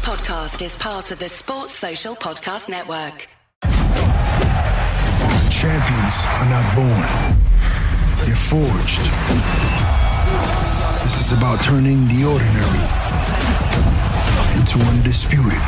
podcast is part of the Sports Social Podcast Network. Champions are not born. They're forged. This is about turning the ordinary into undisputed.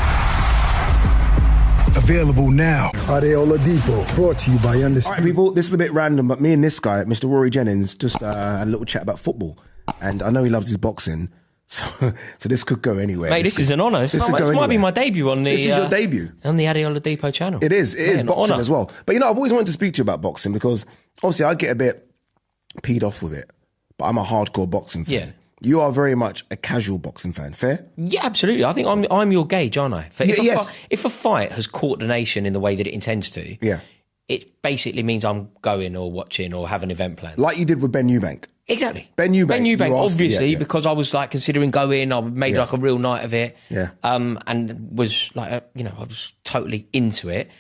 Available now. Ade Oladipo, brought to you by Undisputed. All right, people, this is a bit random, but me and this guy, Mr. Rory Jennings, just had a little chat about football. And I know he loves his boxing, so this could go anywhere. Mate, this is an honour. This might be my debut on the... This is your debut. On the Ade Oladipo channel. It is boxing as well. But, I've always wanted to speak to you about boxing because, obviously, I get a bit peed off with it. But I'm a hardcore boxing fan. Yeah. You are very much a casual boxing fan. Fair? Yeah, absolutely. I think I'm your gauge, aren't I? If a fight has caught the nation in the way that it intends to, it basically means I'm going or watching or have an event planned. Like you did with Benn-Eubank. Exactly. Benn-Eubank, obviously, because I was like considering going, I made like a real night of it. Yeah. And was like, I was totally into it.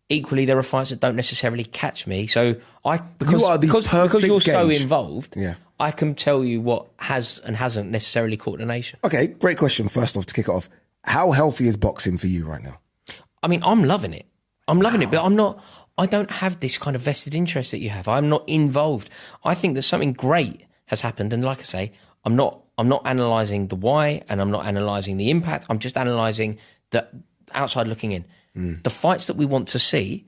Equally, there are fights that don't necessarily catch me. So because you're so involved, I can tell you what has and hasn't necessarily caught the nation. Okay, great question. First off, to kick it off, how healthy is boxing for you right now? I mean, I'm loving it. But I don't have this kind of vested interest that you have. I'm not involved. I think that something great has happened. And like I say, I'm not analysing the why and I'm not analysing the impact. I'm just analysing the outside looking in. The fights that we want to see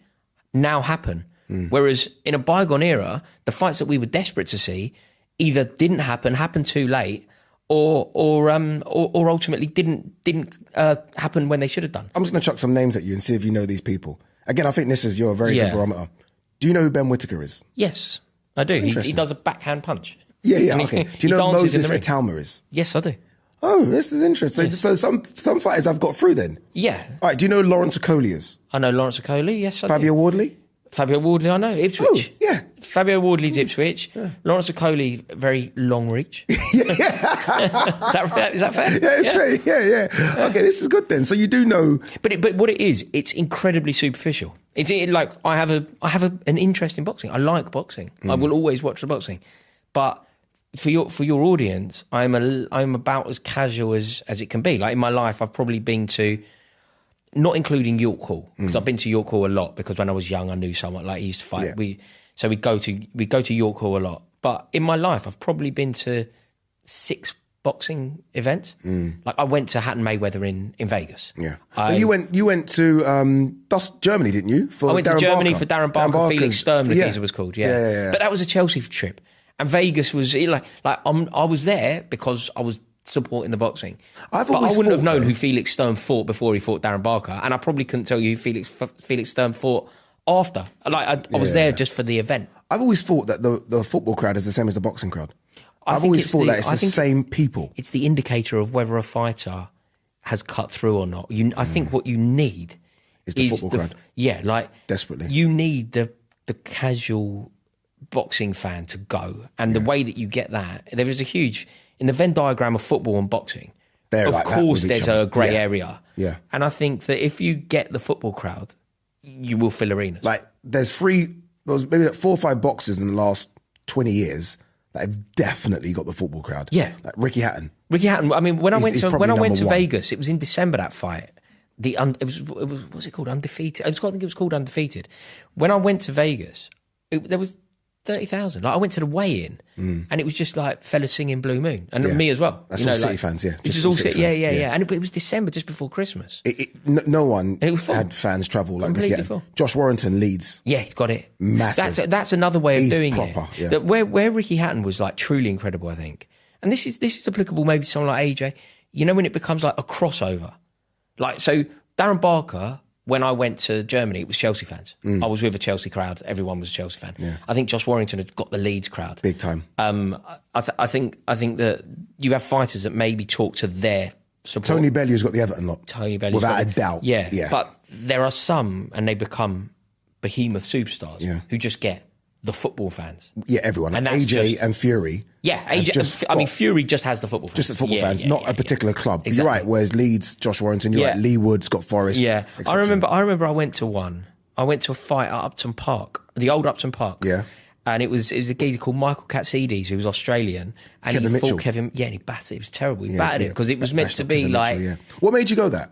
now happen. Whereas in a bygone era, the fights that we were desperate to see either didn't happen, happened too late, or ultimately didn't happen when they should have done. I'm just going to chuck some names at you and see if you know these people. Again, I think this is your very good barometer. Do you know who Ben Whittaker is? Yes, I do. He does a backhand punch. Yeah, okay. Do you know who Moses Italma is? Yes, I do. Oh, this is interesting. Yes. So some fighters I've got through then? Yeah. All right, do you know who Lawrence Okoli is? I know Lawrence Okoli, yes, I do. Fabio Wardley? Fabio Wardley, I know, Ipswich. Oh, yeah. Fabio Wardley's Ipswich. Yeah. Lawrence Okoli, very long reach. Is that fair? Yeah, it's fair. Yeah. Okay, this is good then. So you do know. But what it is, it's incredibly superficial. It's like I have an interest in boxing. I like boxing. I will always watch the boxing. But for your audience, I'm about as casual as it can be. Like in my life, I've probably been to, not including York Hall, because I've been to York Hall a lot because when I was young, I knew someone like he used to fight. Yeah. So we'd go to York Hall a lot. But in my life, I've probably been to 6 boxing events. Like I went to Hatton Mayweather in Vegas. Yeah. You went to Germany, didn't you? I went to Germany for Darren Barker. Felix Sturm, the geezer was called. Yeah. But that was a Chelsea trip. And Vegas was I was there because I was supporting the boxing. But I wouldn't have known who Felix Sturm fought before he fought Darren Barker, and I probably couldn't tell you who Felix Sturm fought after. I was there just for the event. I've always thought that the football crowd is the same as the boxing crowd. I've always thought that it's the same people. It's the indicator of whether a fighter has cut through or not. I think what you need is the football crowd. Yeah, desperately. You need the casual boxing fan to go, and the way that you get that, there is a huge in the Venn diagram of football and boxing. Of course, there's a grey area. Yeah, and I think that if you get the football crowd, you will fill arenas. Like there was maybe 4 or 5 boxers in the last 20 years that have definitely got the football crowd. Yeah, like Ricky Hatton. I mean, when I went to Vegas, it was in December that fight. It was what's it called? Undefeated. I think it was called Undefeated. When I went to Vegas, there was 30,000. Like I went to the weigh-in, and it was just like fellas singing Blue Moon, and me as well. That's all City fans, yeah. Just all City fans, yeah. And it was December, just before Christmas. No one had fans travel like completely full. Josh Warrington leads. Yeah, he's got it massive. That's another way of doing proper, it. Yeah. That where Ricky Hatton was like truly incredible, I think. And this is applicable maybe to someone like AJ. You know when it becomes like a crossover, like so Darren Barker. When I went to Germany, it was Chelsea fans. I was with a Chelsea crowd. Everyone was a Chelsea fan. Yeah. I think Josh Warrington had got the Leeds crowd. Big time. I think that you have fighters that maybe talk to their support. Tony Bellew's got the Everton lot. Tony Bellew's without a doubt. Yeah. But there are some, and they become behemoth superstars who just get the football fans. Yeah, everyone. And AJ and Fury. Yeah, AJ. Fury just has the football fans. Just the football fans, not a particular club. Exactly. You're right. Whereas Leeds, Josh Warrington, you're right. Lee Wood, Scott Forrest. Yeah, I remember. I went to one. I went to a fight at Upton Park, the old Upton Park. Yeah. And it was a geezer called Michael Katsidis, who was Australian, and Kevin he Mitchell. fought Kevin. Yeah, and he battered. He was terrible. He battered it because it was meant to be like. What made you go that?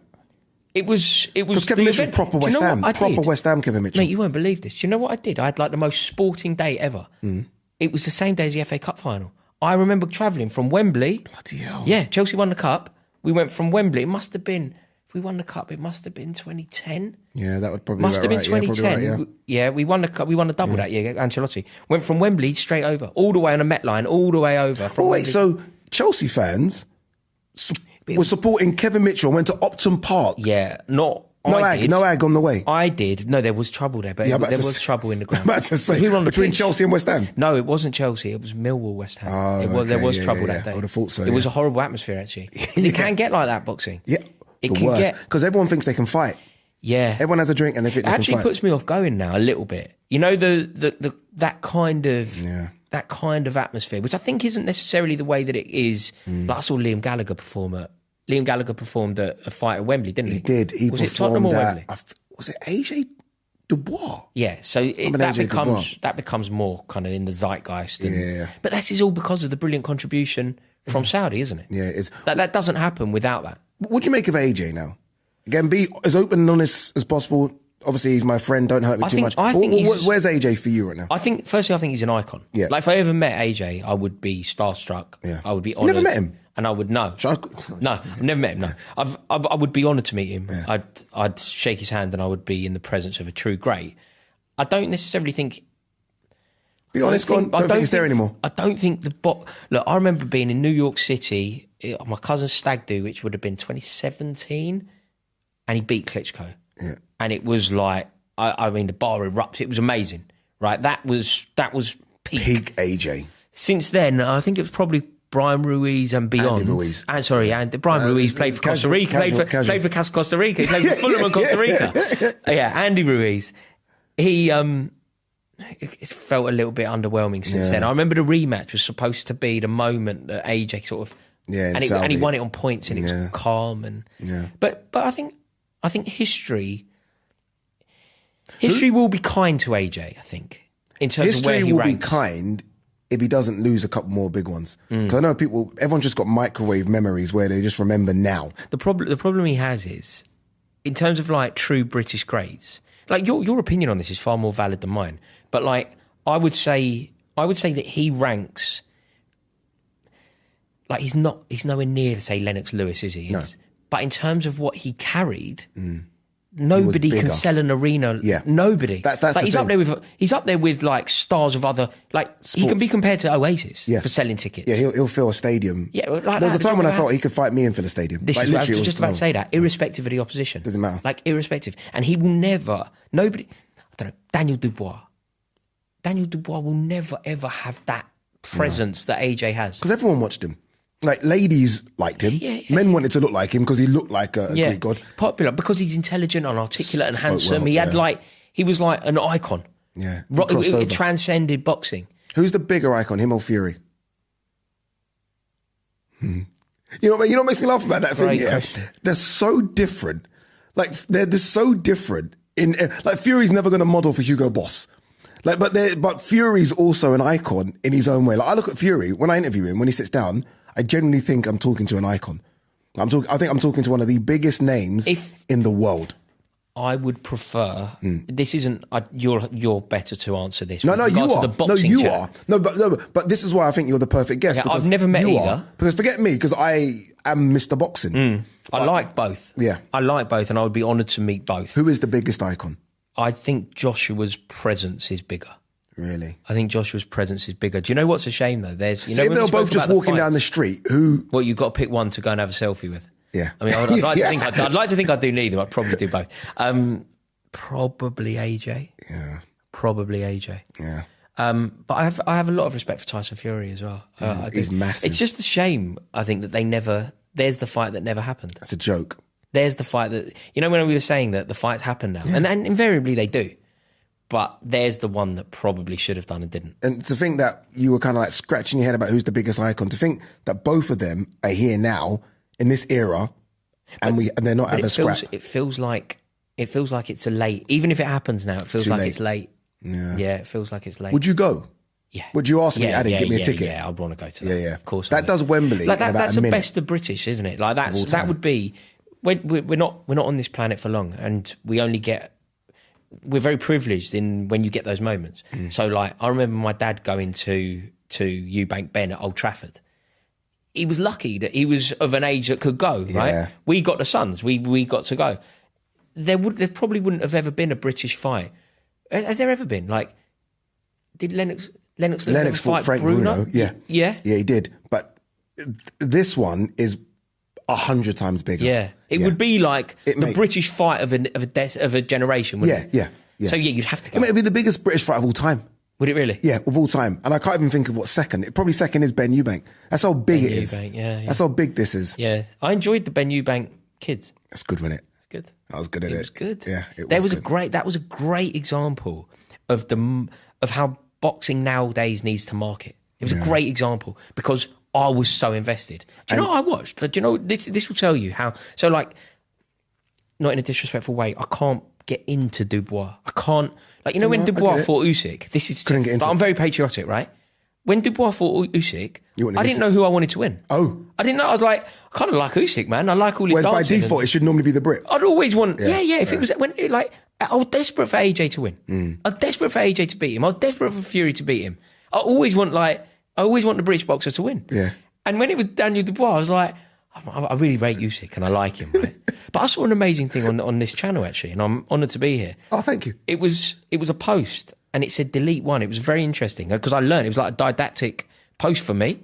It was Because Kevin the Mitchell event. proper Do you West know Ham. what I Proper did? West Ham Kevin Mitchell. Mate, you won't believe this. Do you know what I did? I had like the most sporting day ever. It was the same day as the FA Cup final. I remember travelling from Wembley. Bloody hell. Yeah, Chelsea won the cup. We went from Wembley. It must have been, if we won the cup, it must have been 2010. Yeah, that would probably Must be have been right. 2010. Yeah, probably right, Yeah, we won the cup. We won the double that year, Ancelotti. Went from Wembley straight over, all the way on the Met line, all the way over. From Oh, wait, Wembley. so Chelsea fans were supporting Kevin Mitchell and went to Upton Park. Yeah, not... No I ag, did. no ag on the way. I did. No, there was trouble there, but Yeah, there was trouble in the ground. I'm about to say, We were on the between pitch. Chelsea and West Ham. No, it wasn't Chelsea. It was Millwall, West Ham. Oh, There okay, was yeah, trouble yeah, that day. I would have thought so, It was yeah. a horrible atmosphere, actually. 'Cause Yeah. It can get like that, boxing. Yeah, It the can worst. get... Because everyone thinks they can fight. Yeah. Everyone has a drink and they think It they can actually fight. puts me off going now a little bit. You know, that kind of... Yeah. That kind of atmosphere, which I think isn't necessarily the way that it is. Mm. Like I saw Liam Gallagher performed at a fight at Wembley, didn't he? He did. He was it Tottenham or performed Wembley? was it AJ Dubois? Yeah, so an that AJ Dubois. becomes more kind of in the zeitgeist. And, Yeah. But this is all because of the brilliant contribution from Saudi, isn't it? Yeah, it is. That doesn't happen without that. What do you make of AJ now? Again, be as open and honest as possible. Obviously, he's my friend. Don't hurt me too much. I think he's- Where's AJ for you right now? I think he's an icon. Yeah. Like if I ever met AJ, I would be starstruck. Yeah. I would be You honoured. never met him? And I would know. No, I've never met him. No, I would be honoured to meet him. Yeah. I'd shake his hand, and I would be in the presence of a true great. I don't necessarily think. Be honest, go on. Don't think it's there anymore. I don't think Look, I remember being in New York City, my cousin's stag do, which would have been 2017, and he beat Klitschko. Yeah. And it was like, I mean, the bar erupted. It was amazing, right? That was peak. Peak AJ. Since then, I think it was probably Brian Ruiz and beyond. Andy Ruiz. Brian Ruiz played for Costa Rica. Played for Costa Rica. He played for Fulham and Costa Rica. Yeah, Andy Ruiz. He it felt a little bit underwhelming since then. I remember the rematch was supposed to be the moment that AJ sort of and he won it on points and it was calm and but I think history will be kind to AJ. I think in terms of where he History will ranks. be kind if he doesn't lose a couple more big ones. Because I know everyone just got microwave memories where they just remember now. The problem he has is, in terms of like true British greats, like your opinion on this is far more valid than mine. But like I would say that he ranks like he's nowhere near to say Lennox Lewis, is he? But in terms of what he carried, nobody can sell an arena. Yeah. Nobody. That's like the he's up there with like stars of other he can be compared to Oasis for selling tickets. Yeah, he'll fill a stadium. Yeah, like there was a that, time when I about- felt he could fight me and fill a stadium. This Like, is what I was literally, just about to say that, irrespective of the opposition. Doesn't matter. Like, irrespective. And he will never, nobody, I don't know, Daniel Dubois will never, ever have that presence that AJ has. Because everyone watched him. Like, ladies liked him. Yeah. Men wanted to look like him because he looked like a Greek god. Popular, because he's intelligent and articulate and Spoke handsome. well, He was like an icon. Yeah. he crossed It over. transcended boxing. Who's the bigger icon, him or Fury? You know what makes me laugh about that Great thing? Yeah, question. they're so different. Like they're so different. Like Fury's never going to model for Hugo Boss. Like, but Fury's also an icon in his own way. Like I look at Fury when I interview him, when he sits down, I genuinely think I'm talking to an icon. I think I'm talking to one of the biggest names in the world. I would prefer. This isn't. You're better to answer this. No, with you regards to are. The No, boxing you chat. are. No, but this is why I think you're the perfect guest. Yeah, because I've never met you either. are. Because forget me, because I am Mr. Boxing. I like both. Yeah. I like both, and I would be honoured to meet both. Who is the biggest icon? I think Joshua's presence is bigger. Really? I think Joshua's presence is bigger. Do you know what's a shame though? There's So if they were both just walking down the street, who? Well, you've got to pick one to go and have a selfie with. Yeah. I mean, I'd like to think I'd do neither. I'd probably do both. Probably AJ. Yeah. Probably AJ. Yeah. But I have a lot of respect for Tyson Fury as well. I do. He's massive. It's just a shame, I think, that there's the fight that never happened. That's a joke. There's the fight that, when we were saying that the fights happen now, and invariably they do, but there's the one that probably should have done and didn't. And to think that you were kind of like scratching your head about who's the biggest icon, to think that both of them are here now in this era, and they're not having a scrap. It feels like it's a late. Even if it happens now, it feels like it's late. Yeah, it feels like it's late. Would you go? Yeah. Would you ask me, Ade, give me a ticket? Yeah, I'd want to go to that. Yeah. Of course. That does Wembley Like in about that's a the minute. best of British, isn't it? Like that would be we're not on this planet for long, and we're very privileged in when you get those moments. So like, I remember my dad going to Eubank Benn at Old Trafford. He was lucky that he was of an age that could go, right? Yeah. We got the sons, we got to go. There probably wouldn't have ever been a British fight. Has there ever been? Like, did Lennox fought fight Frank Bruno? Yeah. Yeah, he did. But this one is 100 times bigger. Yeah, it would be like the British fight of a generation. Wouldn't it? Yeah. So yeah, you'd have to go. It would be the biggest British fight of all time. Would it really? Yeah, of all time. And I can't even think of what's second. It probably second is Benn-Eubank. That's how big it is. Yeah. That's how big this is. Yeah, I enjoyed the Benn-Eubank kids. That's good, wasn't it? It's good. I was good at it. It was good. Yeah, That was a great example of how boxing nowadays needs to market. It was a great example because I was so invested. Do you know what I watched? Do you know this will tell you how? So like, not in a disrespectful way, I can't get into Dubois. I can't, like, you know, when Dubois fought Usyk. This is, Couldn't get into I'm very patriotic, right? When Dubois fought Usyk, I didn't know who I wanted to win. Oh. I didn't know. I was like, I kind of like Usyk, man. I like all his Whereas dancing. by default, it should normally be the Brit. I'd always want, if it was, I was desperate for AJ to win. I was desperate for AJ to beat him. I was desperate for Fury to beat him. I always want the British boxer to win. Yeah. And when it was Daniel Dubois, I was like, I really rate Usyk and I like him, right? But I saw an amazing thing on this channel, actually, and I'm honoured to be here. Oh, thank you. It was a post, and it said delete one. It was very interesting, because I learned, it was like a didactic post for me.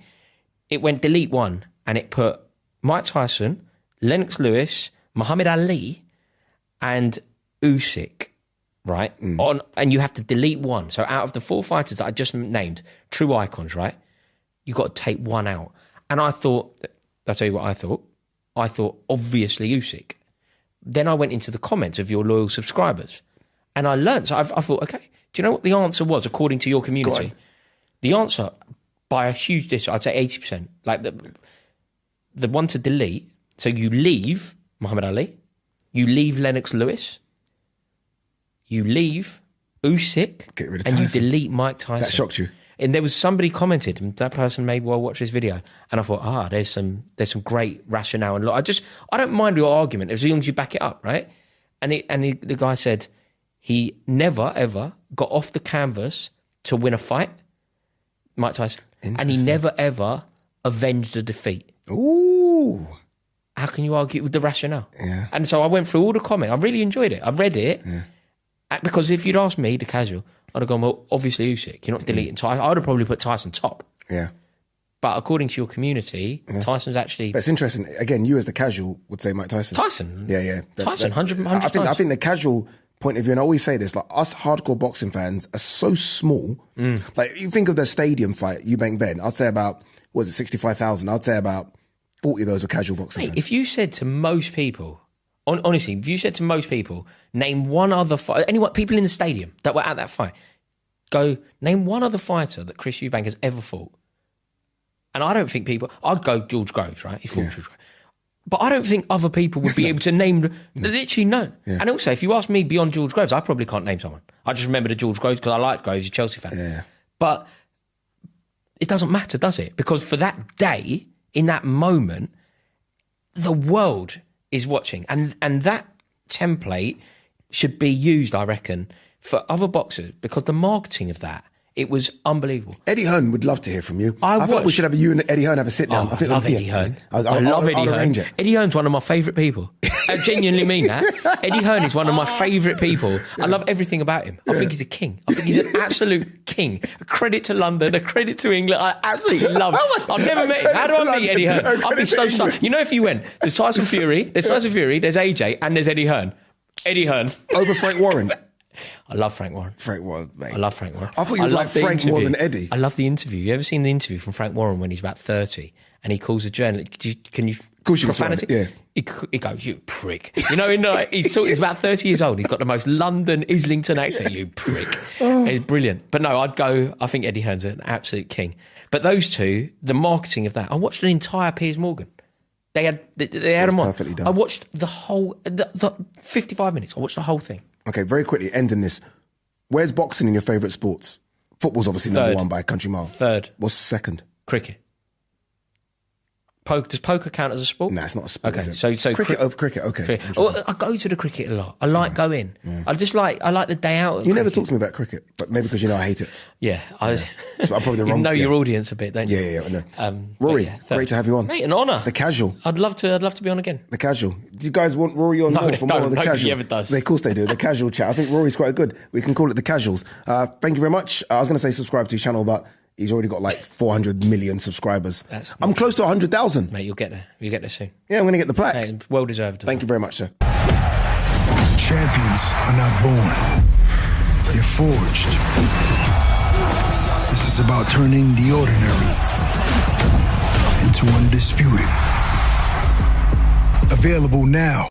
It went delete one, and it put Mike Tyson, Lennox Lewis, Muhammad Ali, and Usyk, right? And you have to delete one. So out of the 4 fighters that I just named, true icons, right? You got to take one out. And I thought, I'll tell you what I thought. I thought, obviously, Usyk. Then I went into the comments of your loyal subscribers, and I learned. So I thought, okay, do you know what the answer was according to your community? The answer, by a huge distance, I'd say 80%. Like the one to delete. So you leave Muhammad Ali, you leave Lennox Lewis, you leave Usyk, Get rid of and Tyson. you delete Mike Tyson. That shocked you. And there was somebody commented, and that person maybe will watch this video, and I thought, there's some great rationale, and I don't mind your argument as long as you back it up, right? And the guy said he never ever got off the canvas to win a fight, Mike Tyson, and he never ever avenged a defeat. Ooh. How can you argue with the rationale? Yeah. And so I went through all the comments. I really enjoyed it. I read it because if you'd asked me, the casual, I'd have gone, well, obviously Usyk. You're not deleting Tyson. I would have probably put Tyson top. Yeah. But according to your community, Tyson's actually... But it's interesting. Again, you as the casual would say Mike Tyson. Tyson? Yeah. Tyson, 100 I think the casual point of view, and I always say this, like us hardcore boxing fans are so small. Like you think of the stadium fight, Eubank Benn, I'd say about, 65,000? I'd say about 40 of those were casual boxing fans. If you said to most people... Honestly, if you said to most people, name one other fight, people in the stadium that were at that fight, name one other fighter that Chris Eubank has ever fought. And I don't think I'd go George Groves, right? He fought George Groves. But I don't think other people would be able to name, literally none. Yeah. And also, if you ask me beyond George Groves, I probably can't name someone. I just remember the George Groves because I like Groves, he's a Chelsea fan. Yeah. But it doesn't matter, does it? Because for that day, in that moment, the world is watching, and that template should be used, I reckon, for other boxers, because the marketing of that, it was unbelievable. Eddie Hearn would love to hear from you. I feel like we should have you and Eddie Hearn have a sit down. I love Eddie Hearn. I love Eddie Hearn. Eddie Hearn's one of my favourite people. I genuinely mean that. Eddie Hearn is one of my favourite people. I love everything about him. I think he's a king. I think he's an absolute king. A credit to London, a credit to England. I absolutely love him. I've never met him. How do I meet Eddie Hearn? I'd be so stunned. You know, if you went, there's Tyson Fury, there's AJ, and there's Eddie Hearn. Eddie Hearn. Over Frank Warren. I love Frank Warren. Mate. I love Frank Warren. I thought you liked Frank more than Eddie. I love the interview. You ever seen the interview from Frank Warren when he's about 30 and he calls a journalist? Can you? Of course you profanity? Yeah. He goes, "You prick." You know, he's about 30 years old. He's got the most London Islington accent. You prick. It's brilliant. But no, I think Eddie Hearn's an absolute king. But those two, the marketing of that, I watched an entire Piers Morgan. They had them on. Perfectly done. I watched the whole, the 55 minutes. I watched the whole thing. Okay, very quickly, ending this. Where's boxing in your favourite sports? Football's obviously number one by a country mile. Third. What's second? Cricket. Poker, does poker count as a sport? Nah, it's not a sport. Okay, is it? so cricket over cricket. Okay. Well, I go to the cricket a lot. I like going. I like the day out. You never talk to me about cricket, but maybe because you know I hate it. Yeah, So I'm probably the wrong. You know your audience a bit, don't you? Yeah, I know. Rory, great to have you on. Mate, an honour. The casual. I'd love to be on again. The casual. Do you guys want Rory on? No, more they for more don't. of the Nobody casual? ever does. Of course they do. The casual chat. I think Rory's quite good. We can call it the casuals. Thank you very much. I was going to say subscribe to his channel, but he's already got like 400 million subscribers. I'm close to 100,000. Mate, you'll get there. You'll get there soon. Yeah, I'm going to get the plaque. Hey, well deserved. Thank you very much, sir. Champions are not born. They're forged. This is about turning the ordinary into undisputed. Available now.